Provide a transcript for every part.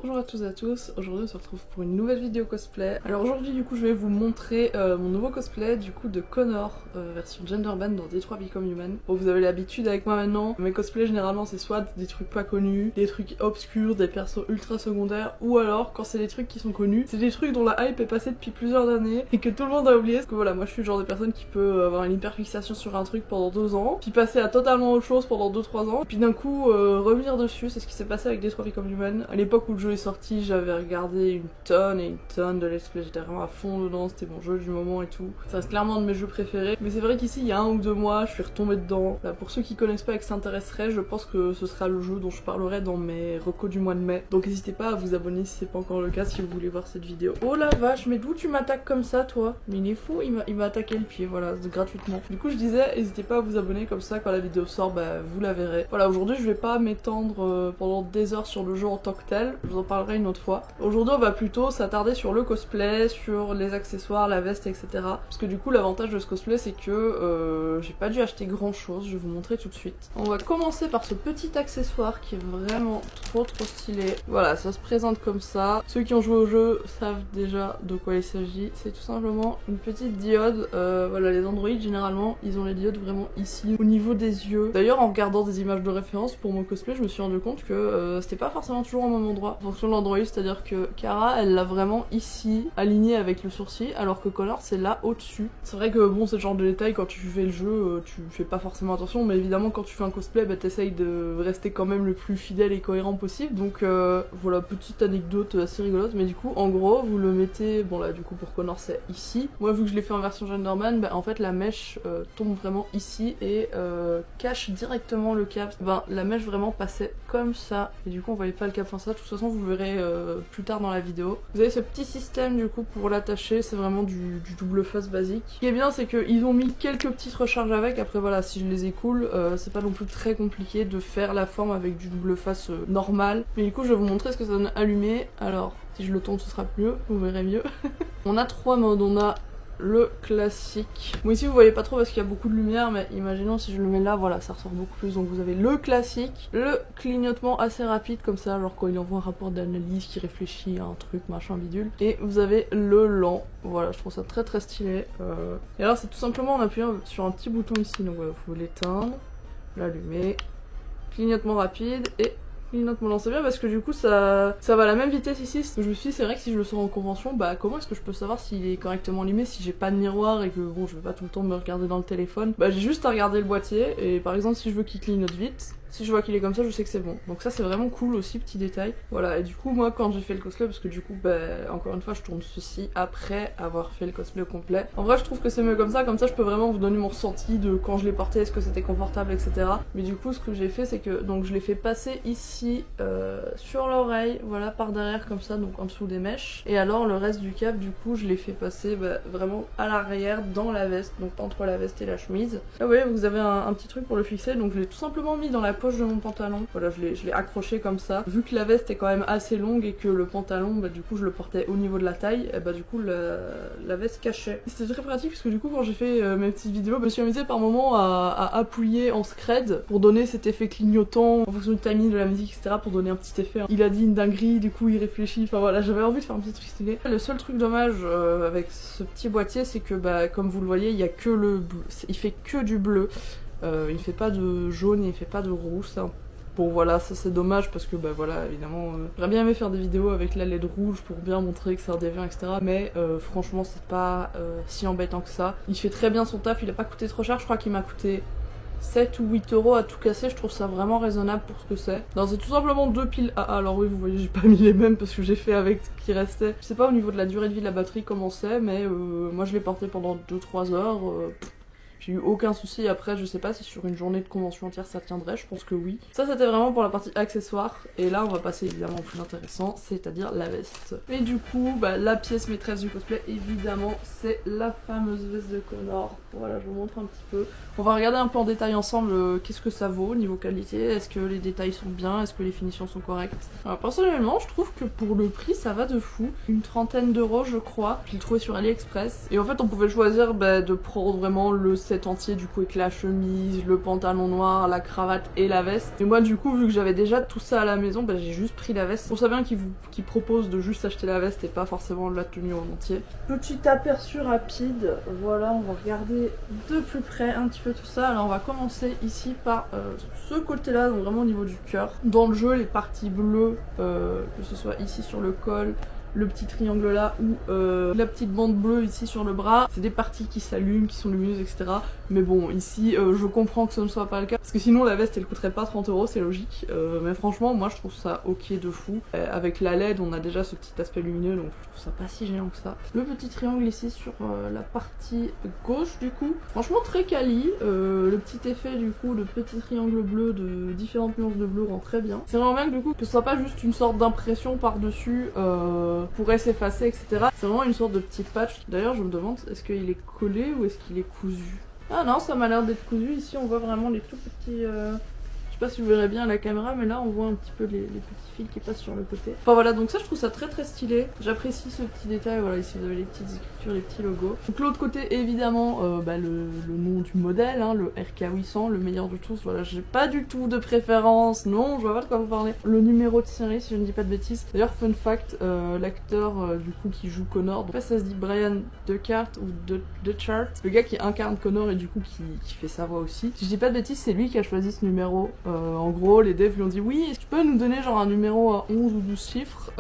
Bonjour à tous et à tous, aujourd'hui on se retrouve pour une nouvelle vidéo cosplay. Alors aujourd'hui du coup je vais vous montrer mon nouveau cosplay du coup de Connor, version Genderband dans Detroit Become Human. Bon vous avez l'habitude avec moi maintenant, mes cosplays généralement c'est soit des trucs pas connus, des trucs obscurs, des persos ultra secondaires, ou alors quand c'est des trucs qui sont connus, c'est des trucs dont la hype est passée depuis plusieurs années et que tout le monde a oublié. Parce que voilà, moi je suis le genre de personne qui peut avoir une hyperfixation sur un truc pendant 2 ans, puis passer à totalement autre chose pendant 2-3 ans, puis d'un coup revenir dessus. C'est ce qui s'est passé avec Detroit Become Human. À l'époque où le jeu est sorti, j'avais regardé une tonne de let's play, j'étais vraiment à fond dedans, c'était mon jeu du moment et tout. Ça reste clairement un de mes jeux préférés, mais c'est vrai qu'ici il y a 1 ou 2 mois, je suis retombée dedans. Là, pour ceux qui connaissent pas et qui s'intéresseraient, je pense que ce sera le jeu dont je parlerai dans mes recos du mois de mai. Donc n'hésitez pas à vous abonner si c'est pas encore le cas, si vous voulez voir cette vidéo. Oh la vache, mais d'où tu m'attaques comme ça toi? Mais il est fou, il m'a attaqué le pied, voilà, gratuitement. Du coup je disais, n'hésitez pas à vous abonner, comme ça quand la vidéo sort, bah vous la verrez. Voilà, aujourd'hui je vais pas m'étendre pendant des heures sur le jeu en tant que tel, je vous en parlerai une autre fois. Aujourd'hui on va plutôt s'attarder sur le cosplay, sur les accessoires, la veste, etc. Parce que du coup l'avantage de ce cosplay c'est que j'ai pas dû acheter grand chose, je vais vous montrer tout de suite. On va commencer par ce petit accessoire qui est vraiment trop stylé. Voilà, ça se présente comme ça. Ceux qui ont joué au jeu savent déjà de quoi il s'agit. C'est tout simplement une petite diode. Voilà, les androïdes généralement ils ont les diodes vraiment ici au niveau des yeux. D'ailleurs en regardant des images de référence pour mon cosplay je me suis rendu compte que c'était pas forcément toujours au même endroit en fonction de l'android, c'est-à-dire que Kara elle l'a vraiment ici aligné avec le sourcil alors que Connor c'est là au-dessus. C'est vrai que bon c'est le genre de détail quand tu fais le jeu tu fais pas forcément attention, mais évidemment quand tu fais un cosplay bah t'essayes de rester quand même le plus fidèle et cohérent possible. Donc voilà, petite anecdote assez rigolote, mais du coup en gros vous le mettez, bon là du coup pour Connor c'est ici. Moi vu que je l'ai fait en version Genderman, bah en fait la mèche tombe vraiment ici et cache directement le cap. Ben la mèche vraiment passait comme ça et du coup on voyait pas le cap, enfin ça de toute façon vous verrez plus tard dans la vidéo. Vous avez ce petit système du coup pour l'attacher, c'est vraiment du double face basique. Ce qui est bien c'est qu'ils ont mis quelques petites recharges avec, après voilà si je les écoule c'est pas non plus très compliqué de faire la forme avec du double face normal. Mais du coup je vais vous montrer ce que ça donne allumé. Alors si je le tourne ce sera mieux, vous verrez mieux. On a 3 modes, on a le classique. Bon ici vous voyez pas trop parce qu'il y a beaucoup de lumière, mais imaginons si je le mets là, voilà ça ressort beaucoup plus. Donc vous avez le classique, le clignotement assez rapide comme ça, alors quand il envoie un rapport d'analyse qui réfléchit à un truc machin bidule, et vous avez le lent. Voilà, je trouve ça très stylé. Et alors c'est tout simplement en appuyant sur un petit bouton ici, donc voilà, faut l'éteindre, l'allumer, clignotement rapide et clignotement lent. C'est bien parce que du coup ça va à la même vitesse ici. Je me suis dit c'est vrai que si je le sors en convention, bah comment est-ce que je peux savoir s'il est correctement allumé si j'ai pas de miroir et que bon je vais pas tout le temps me regarder dans le téléphone. Bah j'ai juste à regarder le boîtier et par exemple si je veux qu'il clignote vite, si je vois qu'il est comme ça je sais que c'est bon. Donc ça c'est vraiment cool aussi, petit détail. Voilà, et du coup moi quand j'ai fait le cosplay, parce que du coup bah encore une fois je tourne ceci après avoir fait le cosplay au complet. En vrai je trouve que c'est mieux comme ça je peux vraiment vous donner mon ressenti de quand je l'ai porté, est-ce que c'était confortable, etc. Mais du coup ce que j'ai fait c'est que donc je l'ai fait passer ici sur l'oreille, voilà par derrière comme ça, donc en dessous des mèches. Et alors le reste du cap du coup je l'ai fait passer vraiment à l'arrière dans la veste, donc entre la veste et la chemise. Là vous voyez vous avez un petit truc pour le fixer, donc je l'ai tout simplement mis dans la poche de mon pantalon. Voilà, je l'ai accroché comme ça. Vu que la veste est quand même assez longue et que le pantalon, bah du coup je le portais au niveau de la taille, et bah du coup la veste cachait. C'était très pratique parce que du coup quand j'ai fait mes petites vidéos, je me suis amusée par moments à appuyer en scred pour donner cet effet clignotant en fonction du timing de la musique, etc. pour donner un petit effet. Il a dit une dinguerie, du coup il réfléchit, enfin voilà, j'avais envie de faire un petit truc stylé. Le seul truc dommage avec ce petit boîtier, c'est que bah comme vous le voyez, il y a que le bleu, il fait que du bleu. Il fait pas de jaune et il fait pas de rouge, bon voilà, ça c'est dommage parce que bah voilà évidemment j'aurais bien aimé faire des vidéos avec la LED rouge pour bien montrer que ça redevient, etc. Mais franchement c'est pas si embêtant que ça. Il fait très bien son taf, il a pas coûté trop cher, je crois qu'il m'a coûté 7 ou 8 euros à tout casser, je trouve ça vraiment raisonnable pour ce que c'est. Non, c'est tout simplement 2 piles AA, alors oui vous voyez j'ai pas mis les mêmes parce que j'ai fait avec ce qui restait. Je sais pas au niveau de la durée de vie de la batterie comment c'est, mais moi je l'ai porté pendant 2-3 heures. J'ai eu aucun souci. Après je sais pas si sur une journée de convention entière ça tiendrait, je pense que oui. Ça c'était vraiment pour la partie accessoires, et là on va passer évidemment au plus intéressant, c'est-à-dire la veste. Et du coup bah la pièce maîtresse du cosplay évidemment c'est la fameuse veste de Connor. Voilà, je vous montre un petit peu. On va regarder un peu en détail ensemble qu'est-ce que ça vaut niveau qualité, est-ce que les détails sont bien, est-ce que les finitions sont correctes. Alors personnellement je trouve que pour le prix ça va de fou, une trentaine d'euros je crois. Je l'ai trouvé sur AliExpress et en fait on pouvait choisir de prendre vraiment le set entier du coup avec la chemise, le pantalon noir, la cravate et la veste. Et moi du coup vu que j'avais déjà tout ça à la maison, bah, j'ai juste pris la veste. On sait bien qu'ils proposent de juste acheter la veste et pas forcément la tenue en entier. Petit aperçu rapide, voilà, on va regarder de plus près un petit peu tout ça. Alors on va commencer ici par ce côté là, donc vraiment au niveau du cœur. Dans le jeu, les parties bleues, que ce soit ici sur le col, le petit triangle là ou la petite bande bleue ici sur le bras, c'est des parties qui s'allument, qui sont lumineuses, etc. Mais bon, ici je comprends que ce ne soit pas le cas parce que sinon la veste elle coûterait pas 30 €, c'est logique. Mais franchement, moi je trouve ça ok de fou. Avec la LED, on a déjà ce petit aspect lumineux, donc je trouve ça pas si gênant que ça. Le petit triangle ici sur la partie gauche, du coup, franchement très quali. Le petit effet du coup, le petit triangle bleu de différentes nuances de bleu rend très bien. C'est vraiment bien que du coup que ce soit pas juste une sorte d'impression par-dessus. Pourrait s'effacer, etc. C'est vraiment une sorte de petit patch. D'ailleurs, je me demande, est-ce qu'il est collé ou est-ce qu'il est cousu? Ah non, ça m'a l'air d'être cousu. Ici, on voit vraiment les tout petits... Je sais pas si vous verrez bien à la caméra, mais là, on voit un petit peu les petits fils qui passent sur le côté. Enfin voilà, donc ça, je trouve ça très très stylé. J'apprécie ce petit détail. Voilà, ici, vous avez les petites écritures, les petits logos. Donc l'autre côté, évidemment, le nom du modèle, hein, le RK800, le meilleur de tous. Voilà, j'ai pas du tout de préférence. Non, je vois pas de quoi vous parler. Le numéro de série, si je ne dis pas de bêtises. D'ailleurs, fun fact, l'acteur du coup qui joue Connor, donc ça se dit Brian Dechart ou Dechart, le gars qui incarne Connor et du coup qui fait sa voix aussi. Si je dis pas de bêtises, c'est lui qui a choisi ce numéro. En gros, les devs lui ont dit oui, est-ce que tu peux nous donner genre un numéro à 11 ou 12 chiffres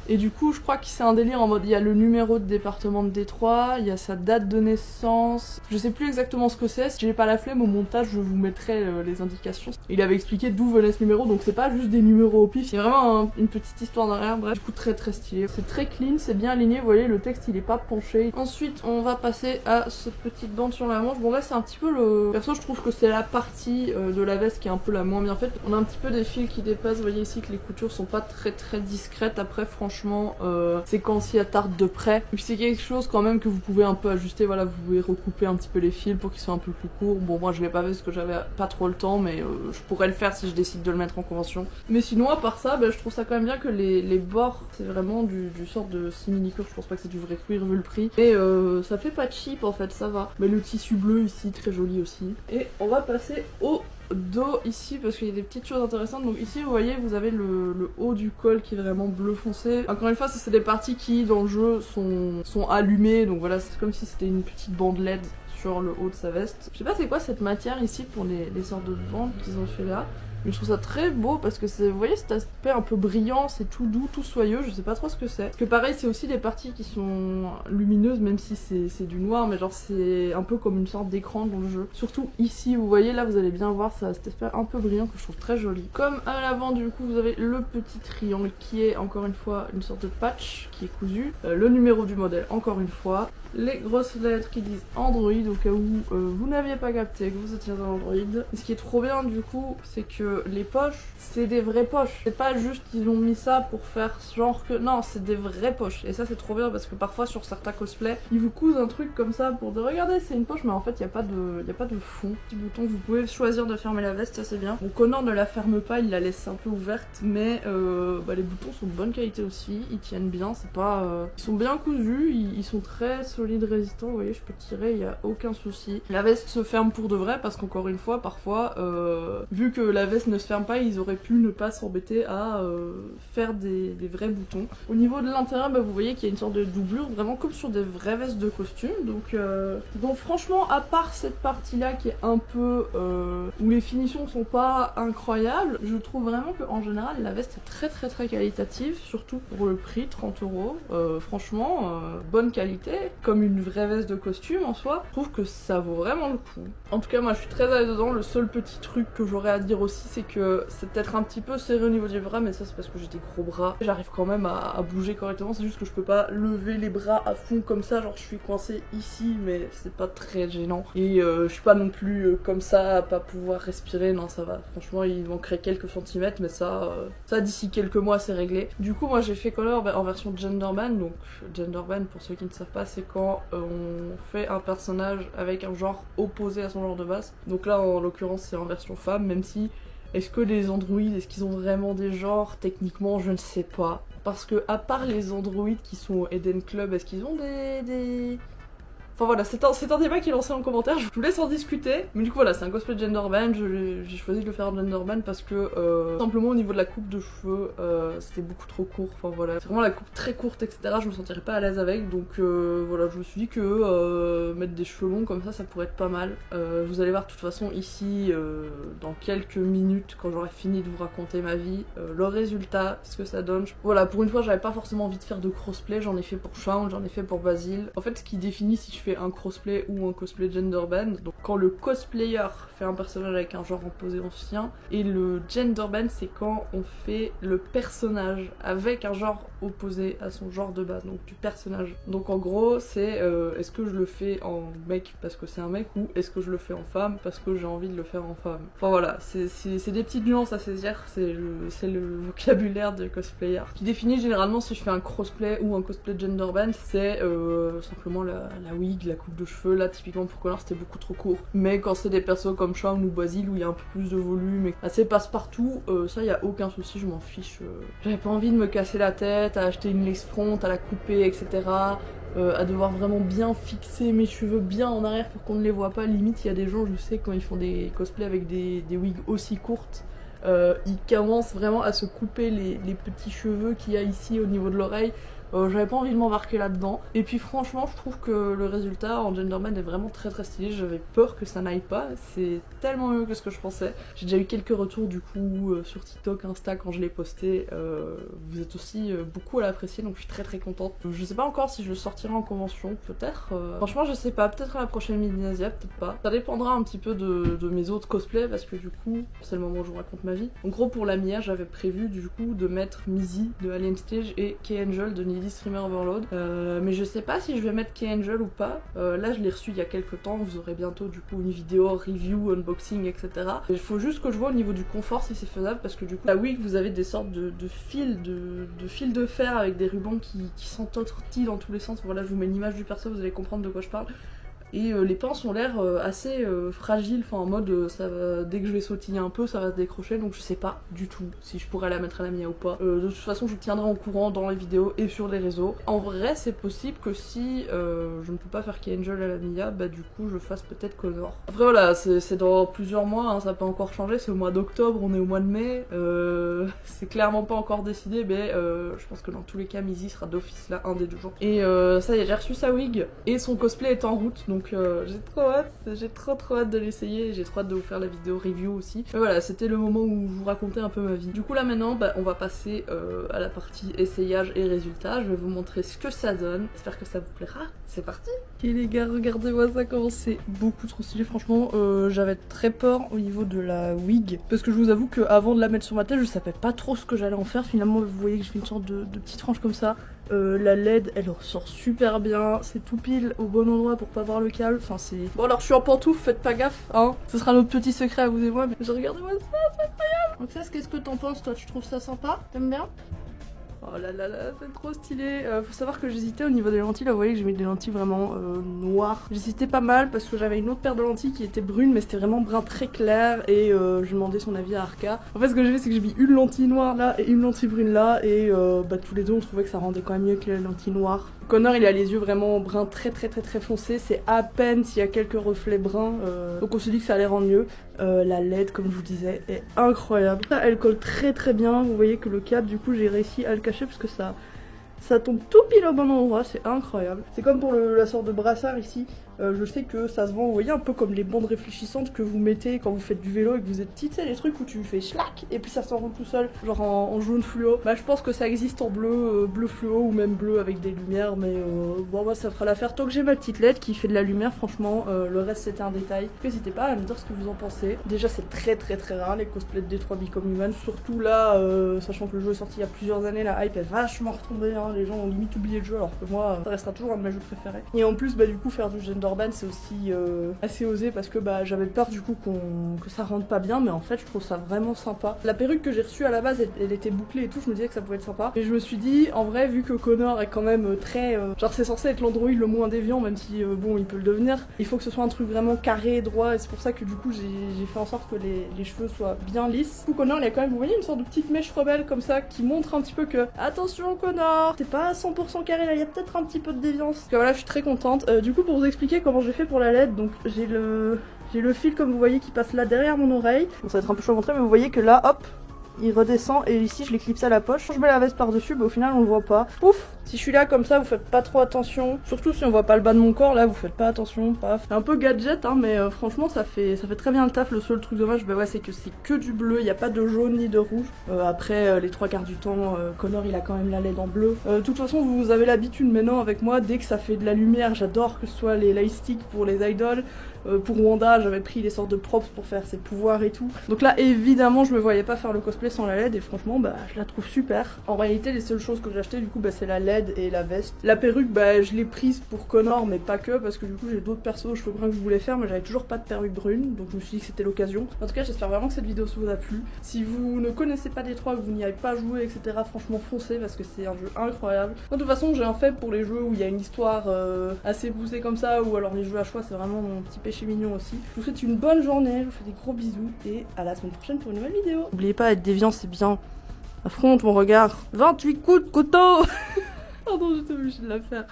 et du coup, je crois que c'est un délire en mode il y a le numéro de département de Détroit, il y a sa date de naissance. Je sais plus exactement ce que c'est. Si j'ai pas la flemme, au montage, je vous mettrai les indications. Il avait expliqué d'où venait ce numéro, donc c'est pas juste des numéros au pif, il y a vraiment une petite histoire derrière. Bref, du coup, très très stylé. C'est très clean, c'est bien aligné. Vous voyez, le texte il est pas penché. Ensuite, on va passer à cette petite bande sur la manche. Bon, là, c'est un petit peu le. Perso, je trouve que c'est la partie de la veste qui est un peu la moins bien faite. On a un petit peu des fils qui dépassent. Vous voyez ici que les coutures sont pas très très discrètes. Après, franchement, c'est quand on s'y attarde de près. Et puis, c'est quelque chose quand même que vous pouvez un peu ajuster. Voilà, vous pouvez recouper un petit peu les fils pour qu'ils soient un peu plus courts. Bon, moi, je l'ai pas fait parce que j'avais pas trop le temps, mais je pourrais le faire si je décide de le mettre en convention. Mais sinon, à part ça, je trouve ça quand même bien que les bords, c'est vraiment du sort de simili-cuir. Je pense pas que c'est du vrai cuir vu le prix. Et ça fait pas cheap en fait, ça va. Mais le tissu bleu ici, très joli aussi. Et on va passer au dos ici parce qu'il y a des petites choses intéressantes. Donc ici vous voyez vous avez le haut du col qui est vraiment bleu foncé. Encore une fois c'est des parties qui dans le jeu sont allumées, donc voilà c'est comme si c'était une petite bande LED sur le haut de sa veste. Je sais pas c'est quoi cette matière ici pour les sortes de bandes qu'ils ont fait là. Mais je trouve ça très beau parce que c'est, vous voyez cet aspect un peu brillant, c'est tout doux, tout soyeux, je sais pas trop ce que c'est. Parce que pareil c'est aussi des parties qui sont lumineuses même si c'est du noir, mais genre c'est un peu comme une sorte d'écran dans le jeu. Surtout ici vous voyez là vous allez bien voir ça, cet aspect un peu brillant que je trouve très joli. Comme à l'avant du coup vous avez le petit triangle qui est encore une fois une sorte de patch qui est cousu. Le numéro du modèle encore une fois. Les grosses lettres qui disent Android au cas où vous n'aviez pas capté que vous étiez un Android. Et ce qui est trop bien du coup, c'est que les poches, c'est des vraies poches. C'est pas juste qu'ils ont mis ça pour faire genre que... Non, c'est des vraies poches. Et ça c'est trop bien parce que parfois sur certains cosplays, ils vous cousent un truc comme ça pour dire regardez c'est une poche mais en fait il n'y a pas de fond. Petit bouton, vous pouvez choisir de fermer la veste, ça c'est bien. Bon Connor ne la ferme pas, il la laisse un peu ouverte mais les boutons sont de bonne qualité aussi, ils tiennent bien, c'est pas... Ils sont bien cousus, ils sont très solides, résistants, vous voyez je peux tirer, il n'y a aucun souci. La veste se ferme pour de vrai parce qu'encore une fois parfois vu que la veste ne se ferme pas ils auraient pu ne pas s'embêter à faire des vrais boutons. Au niveau de l'intérieur vous voyez qu'il y a une sorte de doublure vraiment comme sur des vraies vestes de costume donc franchement à part cette partie là qui est un peu où les finitions sont pas incroyables, je trouve vraiment qu'en général la veste est très très très qualitative, surtout pour le prix 30 €. Franchement bonne qualité comme une vraie veste de costume en soi. Je trouve que ça vaut vraiment le coup. En tout cas moi je suis très à l'aise dedans. Le seul petit truc que j'aurais à dire aussi c'est que c'est peut-être un petit peu serré au niveau des bras, mais ça c'est parce que j'ai des gros bras. J'arrive quand même à bouger correctement, c'est juste que je peux pas lever les bras à fond comme ça, genre je suis coincée ici mais c'est pas très gênant. Et je suis pas non plus comme ça à pas pouvoir respirer, non ça va. Franchement il manquerait quelques centimètres mais ça d'ici quelques mois c'est réglé. Du coup moi j'ai fait Connor en version genderband, donc genderband pour ceux qui ne savent pas c'est quand on fait un personnage avec un genre opposé à son genre de base. Donc là en l'occurrence c'est en version femme, même si est-ce que les androïdes, est-ce qu'ils ont vraiment des genres? Techniquement je ne sais pas. Parce que à part les androïdes qui sont au Eden Club, est-ce qu'ils ont Enfin voilà, c'est un débat qui est lancé en commentaire, je vous laisse en discuter. Mais du coup voilà, c'est un cosplay genderband, j'ai choisi de le faire en genderband parce que simplement au niveau de la coupe de cheveux, c'était beaucoup trop court. Enfin voilà, c'est vraiment la coupe très courte, etc. Je me sentirais pas à l'aise avec, donc voilà, je me suis dit que mettre des cheveux longs comme ça pourrait être pas mal. Vous allez voir de toute façon ici, dans quelques minutes, quand j'aurai fini de vous raconter ma vie, le résultat, ce que ça donne. Voilà, pour une fois, j'avais pas forcément envie de faire de crossplay, j'en ai fait pour Shaun, j'en ai fait pour Basile. En fait, ce qui définit si je fais un crossplay ou un cosplay genderband, donc quand le cosplayer fait un personnage avec un genre opposé au sien, et le genderband, c'est quand on fait le personnage avec un genre opposé à son genre de base, donc du personnage. Donc en gros, c'est est-ce que je le fais en mec parce que c'est un mec, ou est-ce que je le fais en femme parce que j'ai envie de le faire en femme. Enfin voilà, c'est des petites nuances à saisir, c'est le vocabulaire de cosplayer. Ce qui définit généralement si je fais un crossplay ou un cosplay genderband, c'est simplement la wig, la coupe de cheveux. Là typiquement pour Connor c'était beaucoup trop court, mais quand c'est des persos comme Shaun ou Basile où il y a un peu plus de volume et assez passe-partout, ça y a aucun souci, je m'en fiche. J'avais pas envie de me casser la tête à acheter une lace front, à la couper, etc. À devoir vraiment bien fixer mes cheveux bien en arrière pour qu'on ne les voit pas. Limite il y a des gens, je sais, quand ils font des cosplays avec des wigs aussi courtes, ils commencent vraiment à se couper les petits cheveux qu'il y a ici au niveau de l'oreille. J'avais pas envie de m'embarquer là-dedans. Et puis franchement, je trouve que le résultat en genderband est vraiment très très stylé. J'avais peur que ça n'aille pas. C'est tellement mieux que ce que je pensais. J'ai déjà eu quelques retours du coup sur TikTok, Insta quand je l'ai posté. Vous êtes aussi beaucoup à l'apprécier, donc je suis très très contente. Je sais pas encore si je le sortirai en convention, peut-être. Franchement, je sais pas. Peut-être à la prochaine Mini-Asia, peut-être pas. Ça dépendra un petit peu de mes autres cosplays parce que du coup, c'est le moment où je vous raconte ma vie. En gros, pour la Mia, j'avais prévu du coup de mettre Mizzy de Alien Stage et K-Angel de Needy Streamer Overload, mais je sais pas si je vais mettre K-Angel ou pas. Là je l'ai reçu il y a quelques temps, vous aurez bientôt du coup une vidéo review, unboxing, etc. Il faut juste que je vois au niveau du confort si c'est faisable, parce que du coup, oui, vous avez des sortes de fils de fer avec des rubans qui s'entortillent dans tous les sens. Voilà, je vous mets une image du perso, vous allez comprendre de quoi je parle. Et les pinces ont l'air assez fragiles, enfin en mode ça va, dès que je vais sautiller un peu ça va se décrocher, donc je sais pas du tout si je pourrais la mettre à la Mia ou pas. De toute façon je vous tiendrai au courant dans les vidéos et sur les réseaux. En vrai c'est possible que si je ne peux pas faire K-Angel à la Mia, bah du coup je fasse peut-être Connor. Après voilà, c'est dans plusieurs mois, hein, ça peut encore changer, c'est au mois d'octobre, on est au mois de mai, c'est clairement pas encore décidé, mais je pense que dans tous les cas Mizzy sera d'office là un des 2 jours. Et ça y est, j'ai reçu sa wig et son cosplay est en route, donc j'ai trop hâte, j'ai trop hâte de l'essayer, j'ai trop hâte de vous faire la vidéo review aussi. Mais voilà, c'était le moment où je vous racontais un peu ma vie. Du coup là maintenant, bah, on va passer à la partie essayage et résultats. Je vais vous montrer ce que ça donne, j'espère que ça vous plaira. C'est parti. Ok les gars, regardez-moi ça, comment c'est beaucoup trop stylé. Franchement j'avais très peur au niveau de la wig, parce que je vous avoue qu'avant de la mettre sur ma tête je savais pas trop ce que j'allais en faire. Finalement vous voyez que je fais une sorte de petite frange comme ça. La LED elle ressort super bien, c'est tout pile au bon endroit pour pas voir le câble, enfin c'est... Bon alors je suis en pantoufle, faites pas gaffe hein, ce sera notre petit secret à vous et moi, mais regardez-moi ça, c'est incroyable. Donc ça, qu'est-ce que t'en penses toi, tu trouves ça sympa? T'aimes bien? Oh là là là, c'est trop stylé. Faut savoir que j'hésitais au niveau des lentilles, là vous voyez que j'ai mis des lentilles vraiment noires. J'hésitais pas mal parce que j'avais une autre paire de lentilles qui était brune, mais c'était vraiment brun très clair, et j'ai demandé son avis à Arca. En fait ce que j'ai fait c'est que j'ai mis une lentille noire là et une lentille brune là, et bah tous les deux on trouvait que ça rendait quand même mieux que les lentilles noires. Connor il a les yeux vraiment bruns très foncés, c'est à peine s'il y a quelques reflets bruns, donc on se dit que ça allait rendre mieux. La LED comme je vous disais est incroyable, ça, elle colle très bien, vous voyez que le cadre du coup j'ai réussi à le cacher parce que ça tombe tout pile au bon endroit, c'est incroyable. C'est comme pour la sorte de brassard ici, je sais que ça se vend, vous voyez, un peu comme les bandes réfléchissantes que vous mettez quand vous faites du vélo et que vous êtes petit, tu sais, les trucs où tu fais schlac et puis ça s'enroule tout seul, genre en jaune fluo. Bah je pense que ça existe en bleu, bleu fluo ou même bleu avec des lumières, mais bon bah ça fera l'affaire. Tant que j'ai ma petite LED qui fait de la lumière, franchement, le reste c'était un détail. N'hésitez pas à me dire ce que vous en pensez. Déjà c'est très rare les cosplays de D3 Become Human, surtout là, sachant que le jeu est sorti il y a plusieurs années, la hype est vachement retombée, hein. Les gens ont limite oublié le jeu alors que moi ça restera toujours un de mes jeux préférés. Et en plus bah du coup faire du genderband Ban c'est aussi assez osé parce que bah j'avais peur du coup que ça rentre pas bien, mais en fait je trouve ça vraiment sympa. La perruque que j'ai reçue à la base elle était bouclée et tout, je me disais que ça pouvait être sympa. Et je me suis dit en vrai vu que Connor est quand même très genre c'est censé être l'android le moins déviant, même si bon il peut le devenir, il faut que ce soit un truc vraiment carré, droit, et c'est pour ça que du coup j'ai fait en sorte que les cheveux soient bien lisses. Du coup Connor il y a quand même, vous voyez, une sorte de petite mèche rebelle comme ça qui montre un petit peu que attention Connor, t'es pas à 100% carré là, il y a peut-être un petit peu de déviance. Donc voilà, je suis très contente. Du coup pour vous expliquer comment j'ai fait pour la LED, donc j'ai le fil comme vous voyez qui passe là derrière mon oreille. Bon, ça va être un peu chaud à montrer, mais vous voyez que là hop il redescend et ici je l'éclipse à la poche. Quand je mets la veste par dessus, bah, au final on le voit pas. Ouf. Si je suis là comme ça, vous faites pas trop attention. Surtout si on voit pas le bas de mon corps, là vous faites pas attention, paf. C'est un peu gadget hein, mais franchement ça fait très bien le taf. Le seul truc dommage, bah ouais, c'est que c'est que du bleu, il y a pas de jaune ni de rouge. Après les 3/4 du temps, Connor il a quand même la LED en bleu. De toute façon vous avez l'habitude maintenant avec moi, dès que ça fait de la lumière, j'adore que ce soit les lightsticks pour les idols. Pour Wanda, j'avais pris les sortes de props pour faire ses pouvoirs et tout. Donc là, évidemment, je me voyais pas faire le cosplay sans la LED et franchement, bah, je la trouve super. En réalité, les seules choses que j'ai achetées, du coup, bah, c'est la LED et la veste. La perruque, bah, je l'ai prise pour Connor, mais pas que, parce que du coup, j'ai d'autres persos aux cheveux bruns que je voulais faire, mais j'avais toujours pas de perruque brune, donc je me suis dit que c'était l'occasion. En tout cas, j'espère vraiment que cette vidéo vous a plu. Si vous ne connaissez pas Détroit, que vous n'y avez pas joué, etc., franchement, foncez, parce que c'est un jeu incroyable. De toute façon, j'ai un faible pour les jeux où il y a une histoire assez poussée comme ça, ou alors les jeux à choix, c'est vraiment mon petit péché mignon aussi. Je vous souhaite une bonne journée, je vous fais des gros bisous et à la semaine prochaine pour une nouvelle vidéo. N'oubliez pas, être déviant c'est bien. Affronte mon regard. 28 coups de couteau. Pardon, j'étais obligée de la faire.